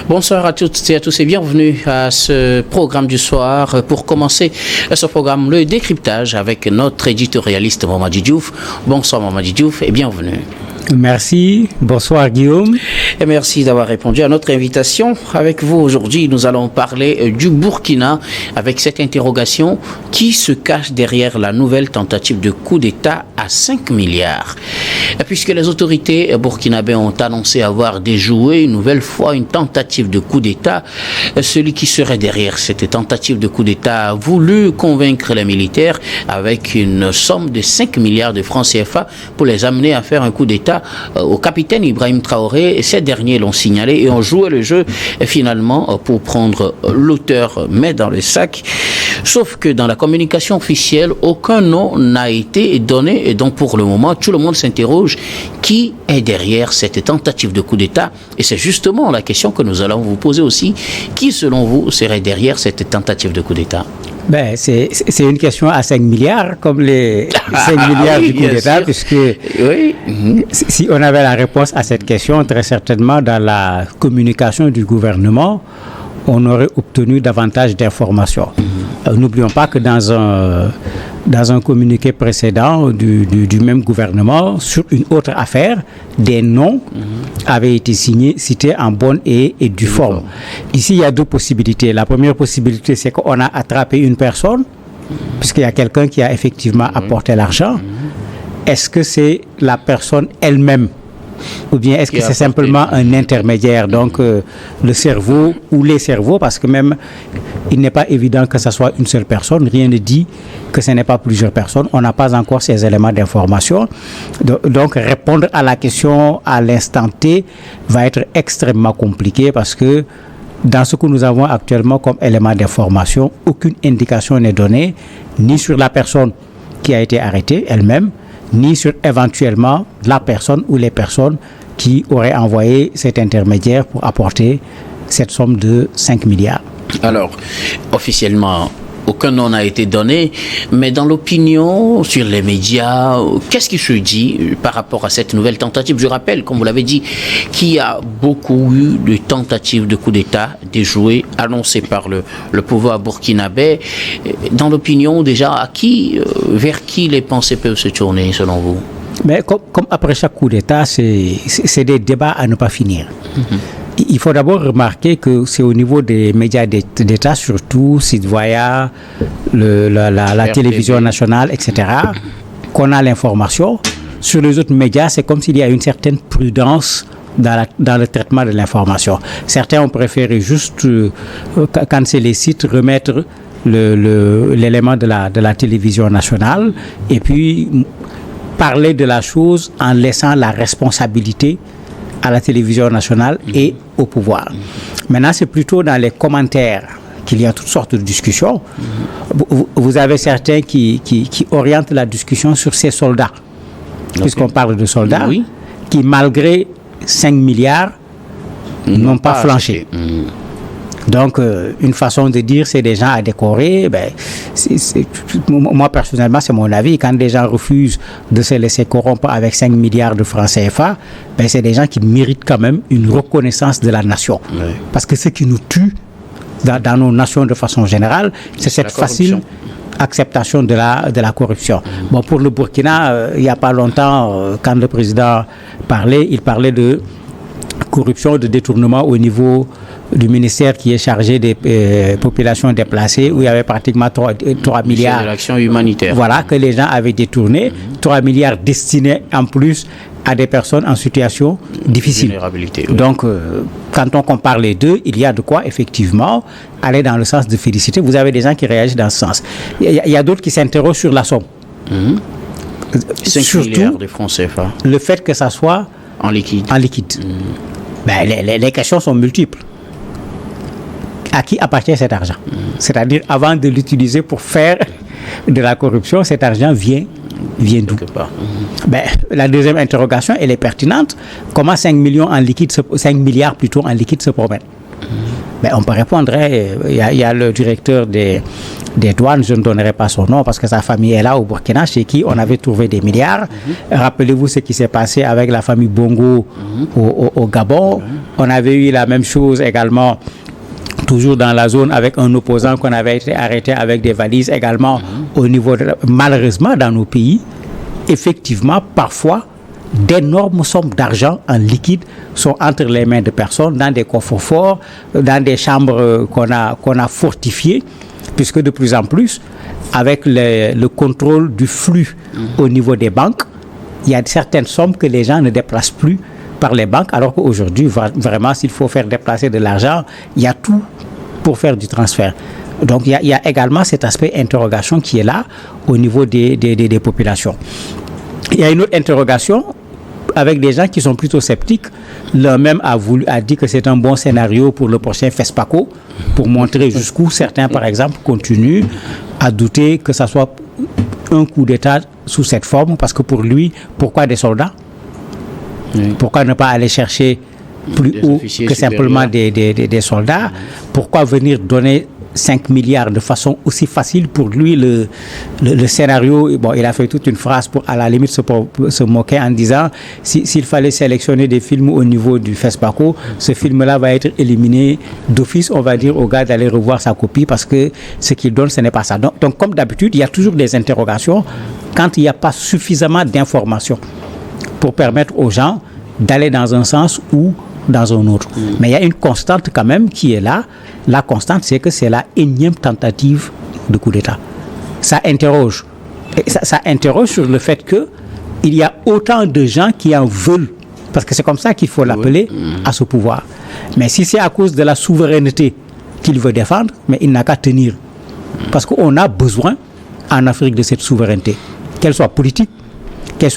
Bonsoir à toutes et à tous et bienvenue à ce programme du soir. Pour commencer ce programme, le décryptage avec notre éditorialiste Mamadi Diouf. Bonsoir Mamadi Diouf et bienvenue. Merci, bonsoir Guillaume. Et merci d'avoir répondu à notre invitation. Avec vous aujourd'hui, nous allons parler du Burkina avec cette interrogation: qui se cache derrière la nouvelle tentative de coup d'État à 5 milliards? Puisque les autorités burkinabées ont annoncé avoir déjoué une nouvelle fois une tentative de coup d'État, celui qui serait derrière cette tentative de coup d'État a voulu convaincre les militaires avec une somme de 5 milliards de francs CFA pour les amener à faire un coup d'État au capitaine Ibrahim Traoré. Ces derniers l'ont signalé et ont joué le jeu finalement pour prendre l'auteur mais dans le sac. Sauf que dans la communication officielle, aucun nom n'a été donné et donc pour le moment, tout le monde s'interroge qui est derrière cette tentative de coup d'État. Et c'est justement la question que nous allons vous poser aussi. Qui, selon vous, serait derrière cette tentative de coup d'État? Ben, c'est une question à 5 milliards, comme les 5 milliards du coup d'État, sûr. Puisque si on avait la réponse à cette question, très certainement dans la communication du gouvernement, on aurait obtenu davantage d'informations. N'oublions pas que dans un communiqué précédent du même gouvernement, sur une autre affaire, des noms avaient été cités en bonne et due forme. Ici, il y a deux possibilités. La première possibilité, c'est qu'on a attrapé une personne, puisqu'il y a quelqu'un qui a effectivement apporté l'argent. Est-ce que c'est la personne elle-même? Ou bien est-ce que c'est simplement un intermédiaire, donc le cerveau ou les cerveaux, parce que même il n'est pas évident que ce soit une seule personne, rien ne dit que ce n'est pas plusieurs personnes, on n'a pas encore ces éléments d'information. Donc répondre à la question à l'instant T va être extrêmement compliqué parce que dans ce que nous avons actuellement comme élément d'information, aucune indication n'est donnée, ni sur la personne qui a été arrêtée elle-même, ni sur éventuellement la personne ou les personnes qui auraient envoyé cet intermédiaire pour apporter cette somme de 5 milliards. Alors, officiellement, aucun nom n'a été donné, mais dans l'opinion, sur les médias, qu'est-ce qui se dit par rapport à cette nouvelle tentative? Je rappelle, comme vous l'avez dit, qu'il y a beaucoup eu de tentatives de coup d'État déjouées, annoncées par le pouvoir burkinabé. Dans l'opinion, déjà, vers qui les pensées peuvent se tourner, selon vous? Mais comme après chaque coup d'État, c'est des débats à ne pas finir. Il faut d'abord remarquer que c'est au niveau des médias d'État, surtout Sidvoya, la télévision nationale, etc., qu'on a l'information. Sur les autres médias, c'est comme s'il y a une certaine prudence dans le traitement de l'information. Certains ont préféré juste, quand c'est les sites, remettre l'élément de la télévision nationale et puis parler de la chose en laissant la responsabilité à la télévision nationale et au pouvoir. Maintenant, c'est plutôt dans les commentaires qu'il y a toutes sortes de discussions. Vous avez certains qui orientent la discussion sur ces soldats, puisqu'on parle de soldats, qui malgré 5 milliards n'ont pas flanché. Donc, une façon de dire, c'est des gens à décorer. Moi, personnellement, c'est mon avis. Quand des gens refusent de se laisser corrompre avec 5 milliards de francs CFA, c'est des gens qui méritent quand même une reconnaissance de la nation. Oui. Parce que ce qui nous tue dans nos nations de façon générale, c'est cette facile acceptation de la corruption. Bon, pour le Burkina, il n'y a pas longtemps, quand le président parlait, il parlait de corruption, de détournement au niveau du ministère qui est chargé des populations déplacées, où il y avait pratiquement 3 milliards. C'est l'action humanitaire. Voilà, que les gens avaient détourné. 3 milliards destinés en plus à des personnes en situation difficile. Vulnérabilité, oui. Donc, quand on compare les deux, il y a de quoi effectivement aller dans le sens de féliciter. Vous avez des gens qui réagissent dans ce sens. Il y a d'autres qui s'interrogent sur la somme. 5 milliards de francs CFA. Le fait que ça soit en liquide. Les questions sont multiples. À qui appartient cet argent? C'est-à-dire, avant de l'utiliser pour faire de la corruption, cet argent vient d'où? La deuxième interrogation, elle est pertinente. Comment 5 milliards en liquide se promènent? Ben, on peut répondre, il y a le directeur des douanes, je ne donnerai pas son nom parce que sa famille est là au Burkina, chez qui on avait trouvé des milliards. Rappelez-vous ce qui s'est passé avec la famille Bongo au Gabon. On avait eu la même chose également toujours dans la zone avec un opposant qu'on avait été arrêté avec des valises également au niveau malheureusement dans nos pays, effectivement parfois d'énormes sommes d'argent en liquide sont entre les mains de personnes dans des coffres forts, dans des chambres qu'on a fortifiées, puisque de plus en plus, avec le contrôle du flux au niveau des banques, il y a certaines sommes que les gens ne déplacent plus par les banques, alors qu'aujourd'hui, vraiment, s'il faut faire déplacer de l'argent, il y a tout pour faire du transfert. Donc, il y a également cet aspect interrogation qui est là au niveau des populations. Il y a une autre interrogation avec des gens qui sont plutôt sceptiques. L'un même a dit que c'est un bon scénario pour le prochain FESPACO, pour montrer jusqu'où certains, par exemple, continuent à douter que ça soit un coup d'État sous cette forme, parce que pour lui, pourquoi des soldats ? Pourquoi ne pas aller chercher plus haut que simplement des soldats ? Pourquoi venir donner 5 milliards de façon aussi facile? Pour lui, le scénario, bon, il a fait toute une phrase pour à la limite se moquer en disant s'il fallait sélectionner des films au niveau du FESPACO, ce film-là va être éliminé d'office. On va dire au gars d'aller revoir sa copie parce que ce qu'il donne, ce n'est pas ça. Donc comme d'habitude, il y a toujours des interrogations quand il n'y a pas suffisamment d'informations pour permettre aux gens d'aller dans un sens ou dans un autre. Mais il y a une constante quand même qui est là. La constante, c'est que c'est la énième tentative de coup d'État. Ça interroge. Ça interroge sur le fait qu'il y a autant de gens qui en veulent, parce que c'est comme ça qu'il faut l'appeler, à ce pouvoir. Mais si c'est à cause de la souveraineté qu'il veut défendre, mais il n'a qu'à tenir. Parce qu'on a besoin en Afrique de cette souveraineté, qu'elle soit politique, qu'elle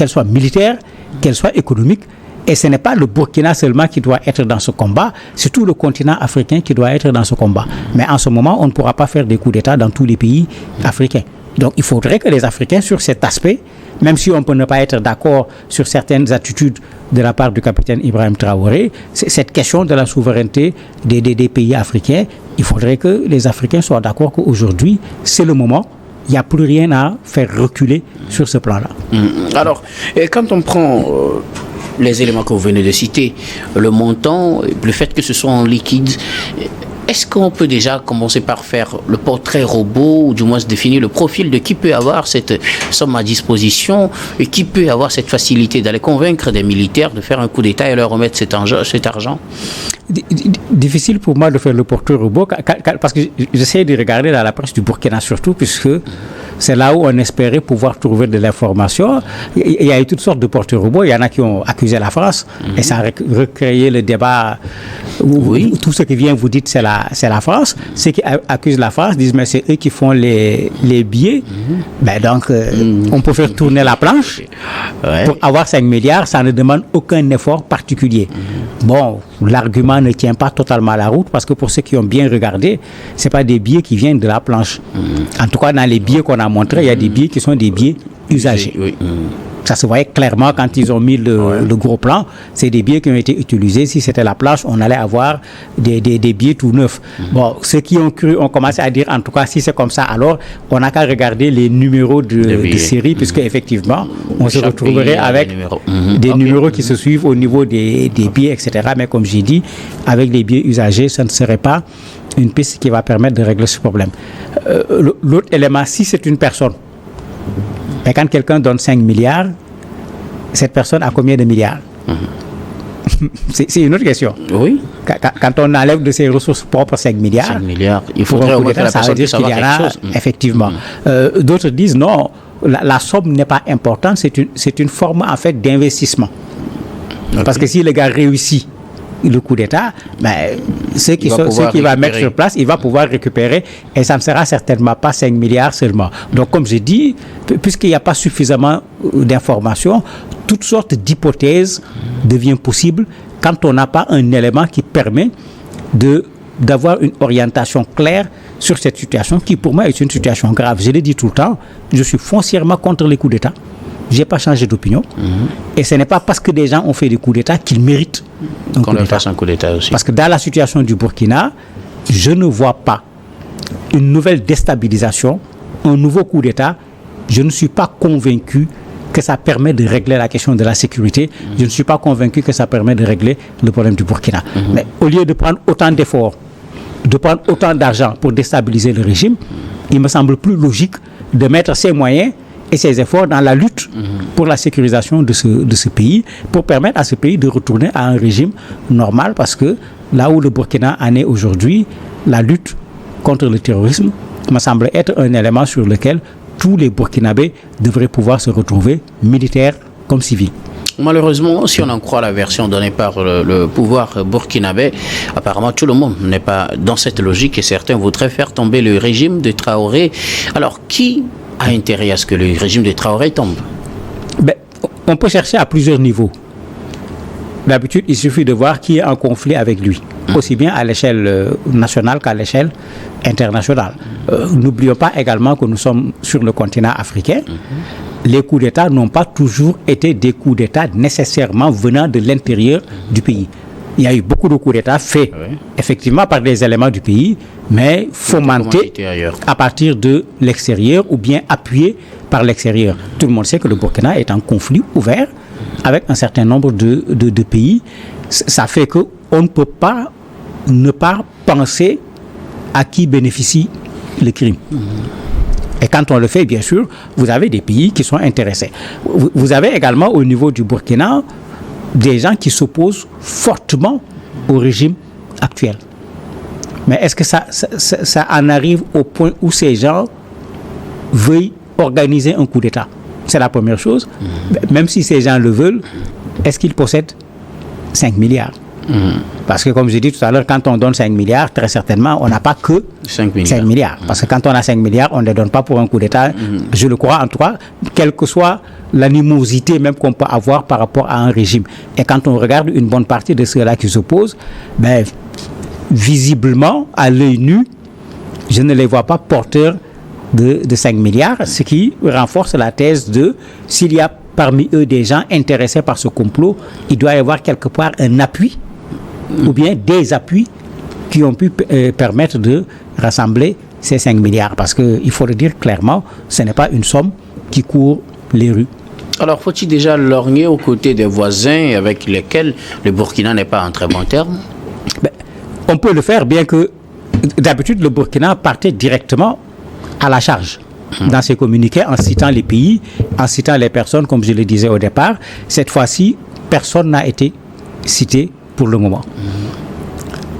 soit militaire, qu'elle soit économique. Et ce n'est pas le Burkina seulement qui doit être dans ce combat, c'est tout le continent africain qui doit être dans ce combat. Mais en ce moment, on ne pourra pas faire des coups d'État dans tous les pays africains. Donc il faudrait que les Africains, sur cet aspect, même si on peut ne pas être d'accord sur certaines attitudes de la part du capitaine Ibrahim Traoré, cette question de la souveraineté des pays africains, il faudrait que les Africains soient d'accord qu'aujourd'hui, c'est le moment. Il n'y a plus rien à faire reculer sur ce plan-là. Alors, quand on prend les éléments que vous venez de citer, le montant, le fait que ce soit en liquide, est-ce qu'on peut déjà commencer par faire le portrait robot, ou du moins se définir le profil de qui peut avoir cette somme à disposition et qui peut avoir cette facilité d'aller convaincre des militaires de faire un coup d'État et leur remettre cet argent? Difficile pour moi de faire le portrait robot parce que j'essaie de regarder dans la presse du Burkina surtout, puisque c'est là où on espérait pouvoir trouver de l'information. Il y a eu toutes sortes de portraits robots. Il y en a qui ont accusé la France et ça a recréé le débat où tout ce qui vient vous dites c'est la France. Ceux qui accusent la France disent mais c'est eux qui font les billets. Ben donc on peut faire tourner la planche pour avoir 5 milliards. Ça ne demande aucun effort particulier. Bon, l'argument ne tient pas totalement la route parce que pour ceux qui ont bien regardé, c'est pas des billets qui viennent de la planche. En tout cas, dans les billets qu'on a montrés, il y a des billets qui sont des billets usagés. Ça se voyait clairement quand ils ont mis le gros plan. C'est des billets qui ont été utilisés. Si c'était la planche, on allait avoir des billets tout neufs. Bon, ceux qui ont cru ont commencé à dire, en tout cas, si c'est comme ça, alors on n'a qu'à regarder les numéros de série, puisque effectivement, on se retrouverait avec des numéros qui se suivent au niveau des billets, etc. Mais comme j'ai dit, avec les billets usagés, ça ne serait pas une piste qui va permettre de régler ce problème. L'autre élément, si c'est une personne, mais quand quelqu'un donne 5 milliards, cette personne a combien de milliards? C'est une autre question. Oui. Quand on enlève de ses ressources propres 5 milliards, 5 milliards, il faudrait au ça veut dire qu'il y en a, effectivement. D'autres disent non, la somme n'est pas importante, c'est une forme en fait d'investissement. Parce que si le gars réussit le coup d'État, ben, ce qu'il va mettre sur place, il va pouvoir récupérer et ça ne sera certainement pas 5 milliards seulement. Donc, comme j'ai dit, puisqu'il n'y a pas suffisamment d'informations, toutes sortes d'hypothèses deviennent possibles quand on n'a pas un élément qui permet d'avoir une orientation claire sur cette situation qui, pour moi, est une situation grave. Je l'ai dit tout le temps, je suis foncièrement contre les coups d'État. je n'ai pas changé d'opinion. Et ce n'est pas parce que des gens ont fait des coups d'État qu'ils méritent qu'on leur fasse un coup d'État aussi. Parce que dans la situation du Burkina, je ne vois pas une nouvelle déstabilisation, un nouveau coup d'État. Je ne suis pas convaincu que ça permet de régler la question de la sécurité. Je ne suis pas convaincu que ça permet de régler le problème du Burkina. Mais au lieu de prendre autant d'efforts, de prendre autant d'argent pour déstabiliser le régime, il me semble plus logique de mettre ses moyens et ses efforts dans la lutte pour la sécurisation de ce pays, pour permettre à ce pays de retourner à un régime normal, parce que là où le Burkina en est aujourd'hui, la lutte contre le terrorisme me semble être un élément sur lequel tous les Burkinabés devraient pouvoir se retrouver, militaires comme civils. Malheureusement, si on en croit la version donnée par le pouvoir burkinabé, apparemment tout le monde n'est pas dans cette logique et certains voudraient faire tomber le régime de Traoré. Alors, qui a intérêt à ce que le régime de Traoré tombe? On peut chercher à plusieurs niveaux. D'habitude, il suffit de voir qui est en conflit avec lui, aussi bien à l'échelle nationale qu'à l'échelle internationale. N'oublions pas également que nous sommes sur le continent africain. Les coups d'État n'ont pas toujours été des coups d'État nécessairement venant de l'intérieur du pays. Il y a eu beaucoup de coups d'État faits effectivement par des éléments du pays, mais fomentés à partir de l'extérieur ou bien appuyés par l'extérieur. Tout le monde sait que le Burkina est en conflit ouvert avec un certain nombre de pays. Ça fait qu'on ne peut pas ne pas penser à qui bénéficie le crime. Et quand on le fait, bien sûr, vous avez des pays qui sont intéressés. Vous avez également au niveau du Burkina des gens qui s'opposent fortement au régime actuel. Mais est-ce que ça en arrive au point où ces gens veuillent organiser un coup d'État? C'est la première chose. Même si ces gens le veulent, est-ce qu'ils possèdent 5 milliards? Parce que comme je dis tout à l'heure, quand on donne 5 milliards, très certainement, on n'a pas que 5 milliards. Parce que quand on a 5 milliards, on ne les donne pas pour un coup d'État. Je le crois en tout cas, quelle que soit l'animosité même qu'on peut avoir par rapport à un régime. Et quand on regarde une bonne partie de ceux-là qui s'opposent, visiblement, à l'œil nu, je ne les vois pas porteurs de 5 milliards, ce qui renforce la thèse de s'il y a parmi eux des gens intéressés par ce complot, il doit y avoir quelque part un appui ou bien des appuis qui ont pu permettre de rassembler ces 5 milliards. Parce qu'il faut le dire clairement, ce n'est pas une somme qui court les rues. Alors, faut-il déjà lorgner aux côtés des voisins avec lesquels le Burkina n'est pas en très bon terme? On peut le faire, bien que d'habitude le Burkina partait directement à la charge dans ses communiqués en citant les pays, en citant les personnes, comme je le disais au départ. Cette fois-ci, personne n'a été cité pour le moment.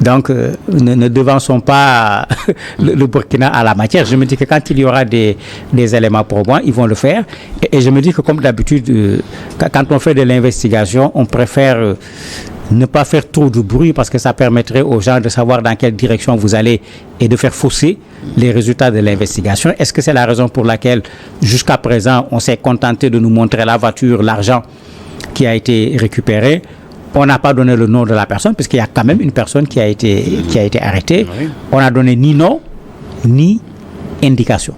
Donc, ne devançons pas le Burkina à la matière. Je me dis que quand il y aura des éléments pour moi, ils vont le faire. Et je me dis que comme d'habitude, quand on fait de l'investigation, on préfère ne pas faire trop de bruit parce que ça permettrait aux gens de savoir dans quelle direction vous allez et de faire fausser les résultats de l'investigation. Est-ce que c'est la raison pour laquelle, jusqu'à présent, on s'est contenté de nous montrer la voiture, l'argent qui a été récupéré? On n'a pas donné le nom de la personne, puisqu'il y a quand même une personne qui a été arrêtée. Oui. On n'a donné ni nom, ni indication.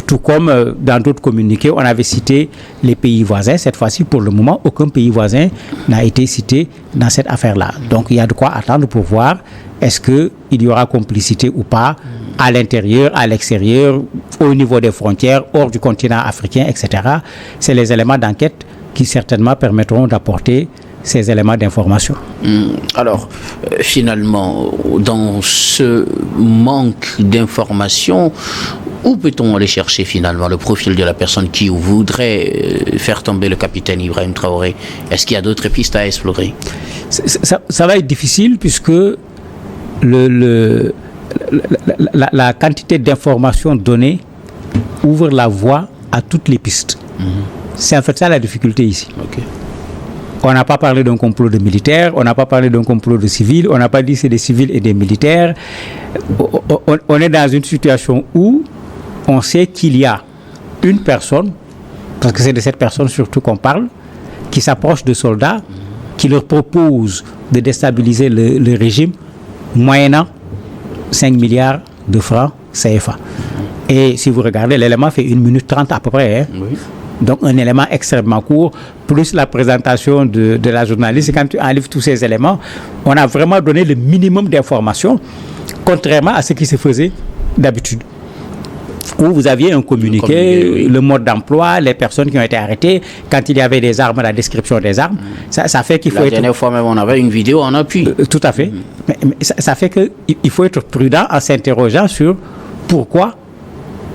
Tout comme dans d'autres communiqués, on avait cité les pays voisins. Cette fois-ci, pour le moment, aucun pays voisin n'a été cité dans cette affaire-là. Donc, il y a de quoi attendre pour voir est-ce qu'il y aura complicité ou pas à l'intérieur, à l'extérieur, au niveau des frontières, hors du continent africain, etc. C'est les éléments d'enquête qui certainement permettront d'apporter ces éléments d'information. Alors, finalement, dans ce manque d'informations, où peut-on aller chercher finalement le profil de la personne qui voudrait faire tomber le capitaine Ibrahim Traoré? Est-ce qu'il y a d'autres pistes à explorer? Ça va être difficile puisque la quantité d'informations données ouvre la voie à toutes les pistes. C'est en fait ça la difficulté ici. Okay. On n'a pas parlé d'un complot de militaires, on n'a pas parlé d'un complot de civils, on n'a pas dit c'est des civils et des militaires. On est dans une situation où on sait qu'il y a une personne, parce que c'est de cette personne surtout qu'on parle, qui s'approche de soldats, qui leur propose de déstabiliser le régime, moyennant 5 milliards de francs CFA. Et si vous regardez, l'élément fait 1 minute 30 à peu près. Oui. Donc un élément extrêmement court, plus la présentation de la journaliste. Et quand tu enlèves tous ces éléments, on a vraiment donné le minimum d'informations, contrairement à ce qui se faisait d'habitude. Où vous aviez un communiqué, oui. Le mode d'emploi, les personnes qui ont été arrêtées, quand il y avait des armes, la description des armes. Ça fait qu'il faut La dernière fois même, on avait une vidéo en appui. Tout à fait. Mais ça fait qu'il faut être prudent en s'interrogeant sur pourquoi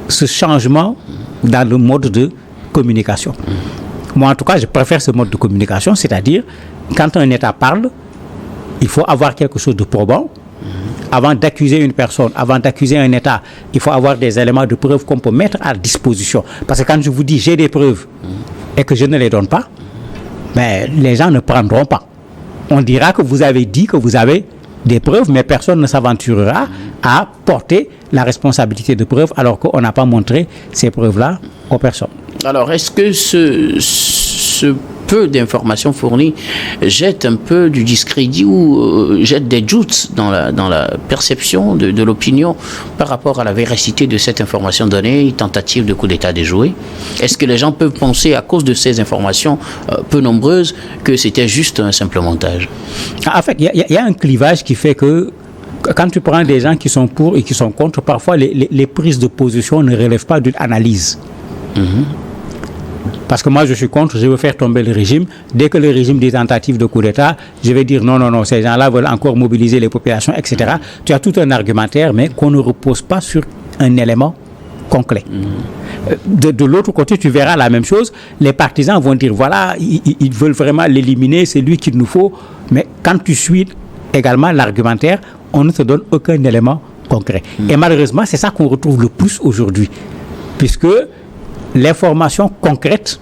ce changement dans le mode de communication. Moi, en tout cas, je préfère ce mode de communication, c'est-à-dire, quand un État parle, il faut avoir quelque chose de probant. Avant d'accuser une personne, avant d'accuser un État, il faut avoir des éléments de preuve qu'on peut mettre à disposition. Parce que quand je vous dis j'ai des preuves et que je ne les donne pas, ben, les gens ne prendront pas. On dira que vous avez dit que vous avez des preuves, mais personne ne s'aventurera à porter la responsabilité de preuves alors qu'on n'a pas montré ces preuves-là aux personnes. Alors, est-ce que ce peu d'informations fournies jette un peu du discrédit ou jette des doutes dans la perception de l'opinion par rapport à la véracité de cette information donnée, tentative de coup d'État déjouée? Est-ce que les gens peuvent penser, à cause de ces informations peu nombreuses, que c'était juste un simple montage? En fait, il y a un clivage qui fait que quand tu prends des gens qui sont pour et qui sont contre, parfois les prises de position ne relèvent pas d'une analyse. Parce que moi je suis contre, je veux faire tomber le régime. Dès que le régime dit tentative de coup d'État, je vais dire non, ces gens-là veulent encore mobiliser les populations, etc. Tu as tout un argumentaire, mais qu'on ne repose pas sur un élément concret. De l'autre côté, tu verras la même chose. Les partisans vont dire voilà, ils veulent vraiment l'éliminer, c'est lui qu'il nous faut. Mais quand tu suis également l'argumentaire, on ne te donne aucun élément concret. Et malheureusement, c'est ça qu'on retrouve le plus aujourd'hui. Puisque l'information concrète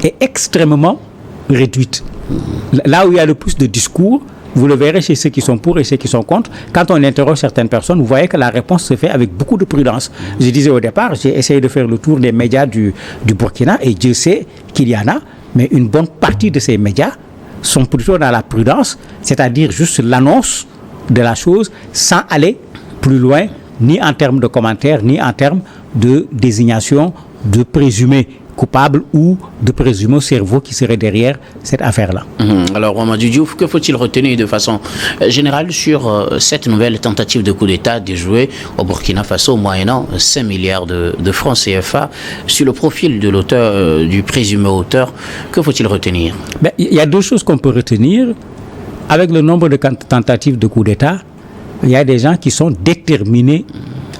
est extrêmement réduite. Là où il y a le plus de discours, vous le verrez chez ceux qui sont pour et ceux qui sont contre. Quand on interroge certaines personnes, vous voyez que la réponse se fait avec beaucoup de prudence. Je disais au départ, j'ai essayé de faire le tour des médias du Burkina et Dieu sait qu'il y en a, mais une bonne partie de ces médias sont plutôt dans la prudence, c'est-à-dire juste l'annonce de la chose sans aller plus loin, ni en termes de commentaires, ni en termes de désignation de présumés coupables ou de présumés cerveaux qui seraient derrière cette affaire-là. Alors, Mamadou Diouf, que faut-il retenir de façon générale sur cette nouvelle tentative de coup d'État déjouée au Burkina Faso, moyennant 5 milliards de francs CFA, sur le profil de l'auteur, du présumé auteur? Que faut-il retenir? Il y a deux choses qu'on peut retenir. Avec le nombre de tentatives de coup d'État, il y a des gens qui sont déterminés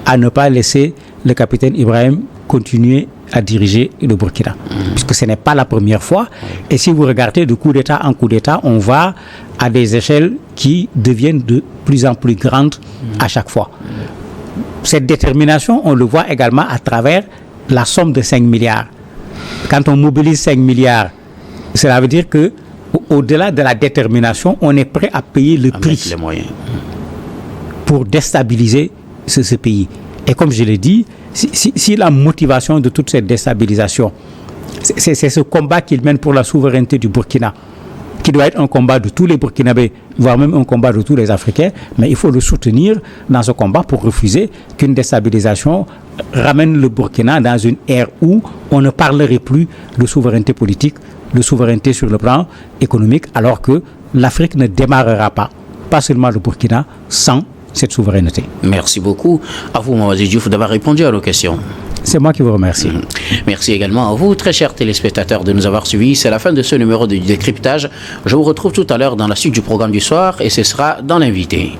à ne pas laisser le capitaine Ibrahim continuer à diriger le Burkina. Puisque ce n'est pas la première fois. Et si vous regardez de coup d'État en coup d'État, on va à des échelles qui deviennent de plus en plus grandes à chaque fois. Cette détermination, on le voit également à travers la somme de 5 milliards. Quand on mobilise 5 milliards, cela veut dire que au-delà de la détermination, on est prêt à payer le prix les moyens pour déstabiliser ce pays. Et comme je l'ai dit, si la motivation de toute cette déstabilisation, c'est ce combat qu'il mène pour la souveraineté du Burkina, qui doit être un combat de tous les Burkinabés, voire même un combat de tous les Africains, mais il faut le soutenir dans ce combat pour refuser qu'une déstabilisation ramène le Burkina dans une ère où on ne parlerait plus de souveraineté politique, de souveraineté sur le plan économique, alors que l'Afrique ne démarrera pas seulement le Burkina, sans cette souveraineté. Merci beaucoup à vous, Mamadou Diouf, d'avoir répondu à nos questions. C'est moi qui vous remercie. Merci également à vous, très chers téléspectateurs, de nous avoir suivis. C'est la fin de ce numéro de décryptage. Je vous retrouve tout à l'heure dans la suite du programme du soir et ce sera dans l'invité.